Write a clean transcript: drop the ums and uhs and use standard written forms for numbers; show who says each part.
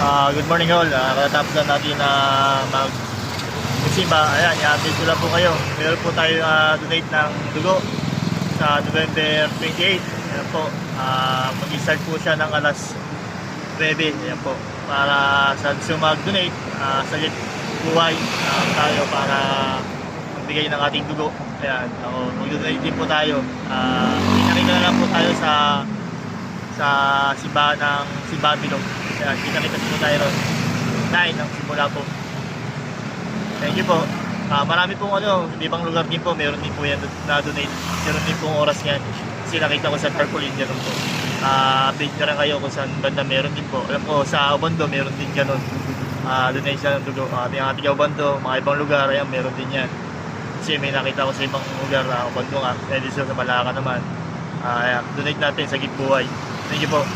Speaker 1: Good morning all. Katatapos lang natin na magsimba. Ayan, i-update ko lang po kayo. Meron po tayo donate ng dugo sa November 28. Ayan po. Mag-start po siya ng alas 9. Ayan po. Para sa gusto mag-donate, sa buhay tayo para magbigay ng ating dugo. Ayan, mag-donate din po tayo. Pinakita na lang po tayo sa simbahan ng Simbahan Bilog. Ayan, kita-kita po tayo ron. 9 ang simula po. Thank you po. Marami pong ibang lugar din po, meron din po yan na donate. Meron din pong oras yan. Kasi nakita ko sa tarpaulin dyan po. Update na rin kayo kung saan banda meron din po. Alam ko sa Obando meron din ganun. Donation ng dugo. Yung ating Obando, mga ibang lugar, ayan, meron din yan. Kasi may nakita ko sa ibang lugar na Obando nga. Pwede sa Malacca naman. Ayan, donate natin sa Gitbuhay. Thank you po.